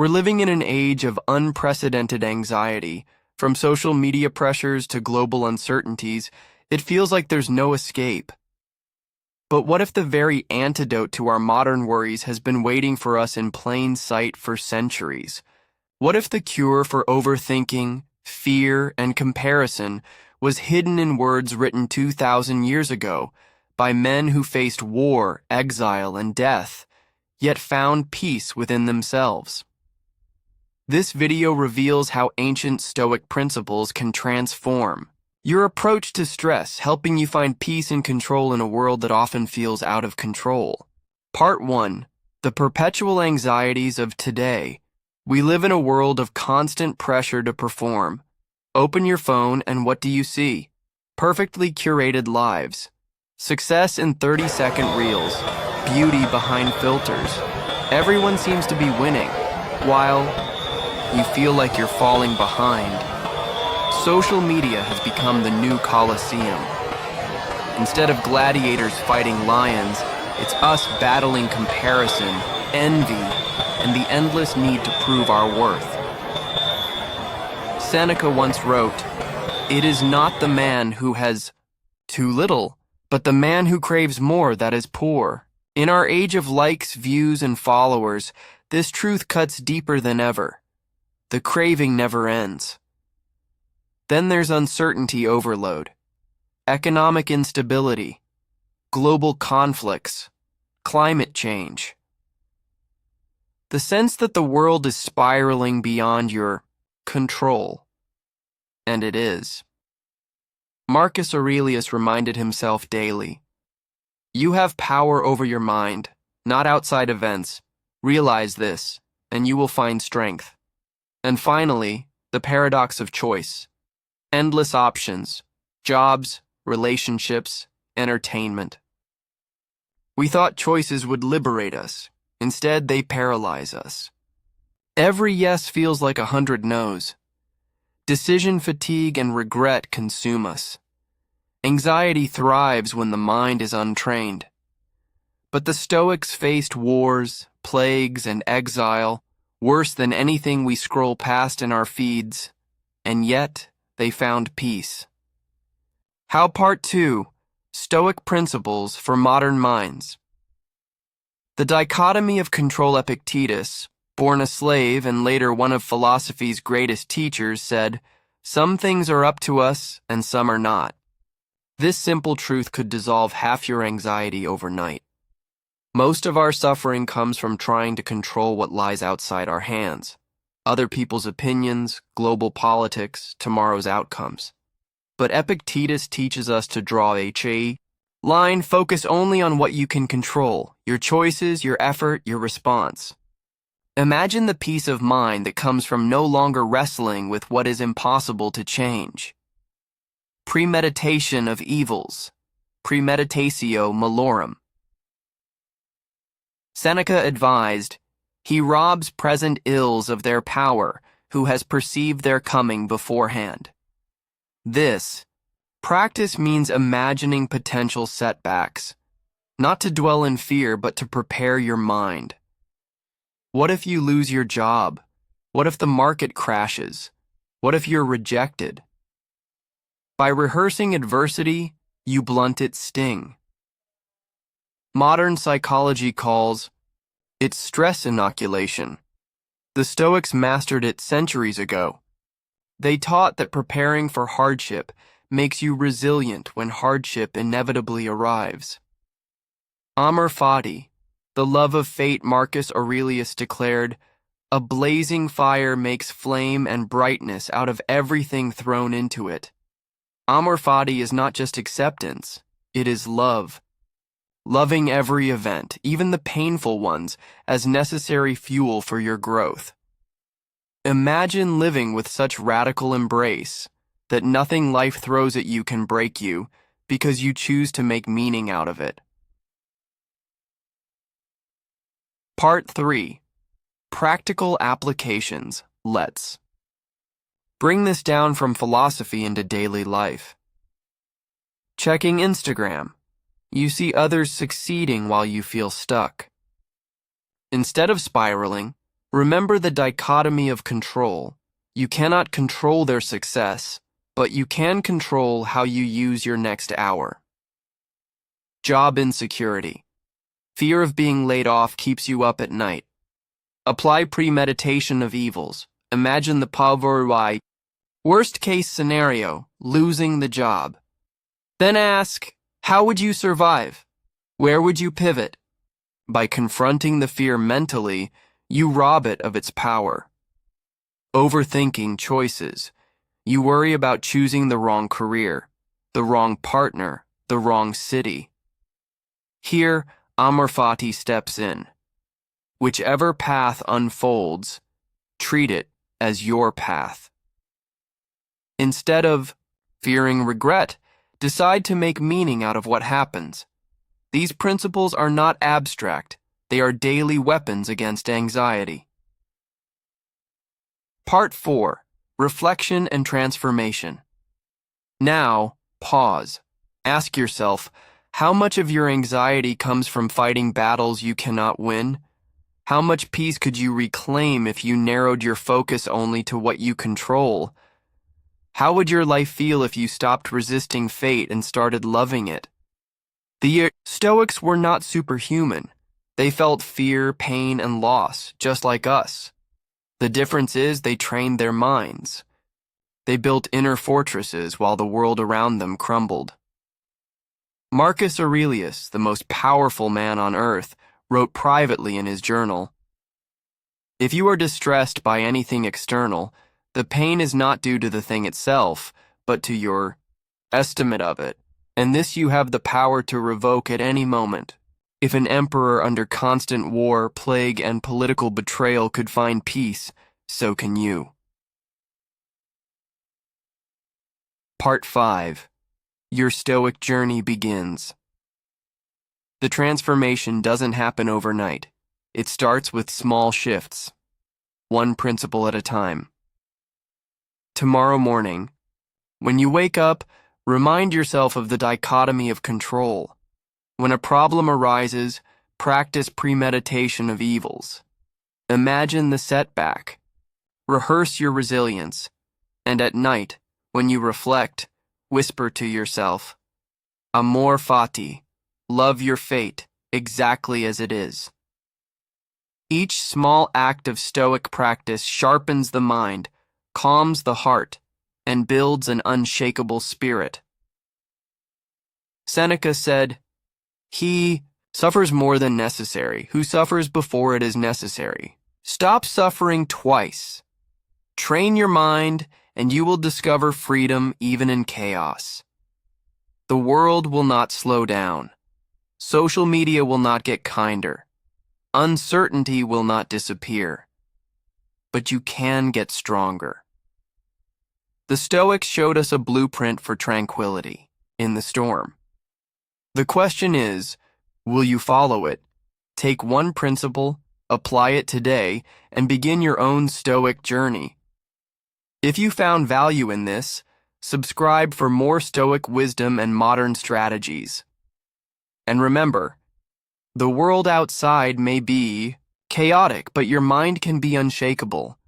We're living in an age of unprecedented anxiety. From social media pressures to global uncertainties, it feels like there's no escape. But what if the very antidote to our modern worries has been waiting for us in plain sight for centuries? What if the cure for overthinking, fear, and comparison was hidden in words written 2,000 years ago by men who faced war, exile, and death, yet found peace within themselves? This video reveals how ancient Stoic principles can transform your approach to stress, helping you find peace and control in a world that often feels out of control. Part 1. The perpetual anxieties of today. We live in a world of constant pressure to perform. Open your phone and what do you see? Perfectly curated lives. Success in 30-second reels. Beauty behind filters. Everyone seems to be winning, while you feel like you're falling behind. Social media has become the new Colosseum. Instead of gladiators fighting lions, it's us battling comparison, envy, and the endless need to prove our worth. Seneca once wrote, "It is not the man who has too little, but the man who craves more that is poor." In our age of likes, views, and followers, this truth cuts deeper than ever. The craving never ends. Then there's uncertainty overload, economic instability, global conflicts, climate change. The sense that the world is spiraling beyond your control. And it is. Marcus Aurelius reminded himself daily, "You have power over your mind, not outside events. Realize this, and you will find strength." And finally, the paradox of choice. Endless options, jobs, relationships, entertainment. We thought choices would liberate us. Instead, they paralyze us. Every yes feels like 100 no's. Decision fatigue and regret consume us. Anxiety thrives when the mind is untrained. But the Stoics faced wars, plagues, and exile, worse than anything we scroll past in our feeds, and yet they found peace. How Part 2, Stoic Principles for Modern Minds. The dichotomy of control. Epictetus, born a slave and later one of philosophy's greatest teachers, said, "Some things are up to us and some are not." This simple truth could dissolve half your anxiety overnight. Most of our suffering comes from trying to control what lies outside our hands. Other people's opinions, global politics, tomorrow's outcomes. But Epictetus teaches us to draw a line, focus only on what you can control, your choices, your effort, your response. Imagine the peace of mind that comes from no longer wrestling with what is impossible to change. Premeditation of evils. Premeditatio malorum. Seneca advised, "He robs present ills of their power who has perceived their coming beforehand." This practice means imagining potential setbacks, not to dwell in fear, but to prepare your mind. What if you lose your job? What if the market crashes? What if you're rejected? By rehearsing adversity, you blunt its sting. Modern psychology calls it stress inoculation. The Stoics mastered it centuries ago. They taught that preparing for hardship makes you resilient when hardship inevitably arrives. Amor fati, the love of fate. Marcus Aurelius declared, "A blazing fire makes flame and brightness out of everything thrown into it." Amor fati is not just acceptance, it is love. Loving every event, even the painful ones, as necessary fuel for your growth. Imagine living with such radical embrace that nothing life throws at you can break you because you choose to make meaning out of it. Part 3. Practical Applications. Let's bring this down from philosophy into daily life. Checking Instagram. You see others succeeding while you feel stuck. Instead of spiraling, Remember the dichotomy of control. You cannot control their success, but you can control how you use your next hour. Job insecurity. Fear of being laid off keeps you up at night. Apply premeditation of evils. Imagine the pauvre. Worst case scenario, losing the job. Then ask, how would you survive? Where would you pivot? By confronting the fear mentally, you rob it of its power. Overthinking choices. You worry about choosing the wrong career, the wrong partner, the wrong city. Here, Amor Fati steps in. Whichever path unfolds, treat it as your path. Instead of fearing regret, decide to make meaning out of what happens. These principles are not abstract, they are daily weapons against anxiety. Part 4. Reflection and Transformation. Now, pause. Ask yourself, how much of your anxiety comes from fighting battles you cannot win? How much peace could you reclaim if you narrowed your focus only to what you control? How would your life feel if you stopped resisting fate and started loving it? The Stoics were not superhuman. They felt fear, pain, and loss, just like us. The difference is they trained their minds. They built inner fortresses while the world around them crumbled. Marcus Aurelius, the most powerful man on earth, wrote privately in his journal, "If you are distressed by anything external, the pain is not due to the thing itself, but to your estimate of it, and this you have the power to revoke at any moment. If an emperor under constant war, plague, and political betrayal could find peace, so can you." Part 5. Your Stoic journey begins. The transformation doesn't happen overnight. It starts with small shifts, one principle at a time. Tomorrow morning, when you wake up, remind yourself of the dichotomy of control. When a problem arises, practice premeditation of evils. Imagine the setback. Rehearse your resilience. And at night, when you reflect, whisper to yourself, Amor Fati, love your fate exactly as it is. Each small act of Stoic practice sharpens the mind, calms the heart, and builds an unshakable spirit. Seneca said, "He suffers more than necessary who suffers before it is necessary." Stop suffering twice. Train your mind, and you will discover freedom even in chaos. The world will not slow down. Social media will not get kinder. Uncertainty will not disappear. But you can get stronger. The Stoics showed us a blueprint for tranquility in the storm. The question is, will you follow it? Take one principle, apply it today, and begin your own Stoic journey. If you found value in this, subscribe for more Stoic wisdom and modern strategies. And remember, the world outside may be chaotic, but your mind can be unshakable.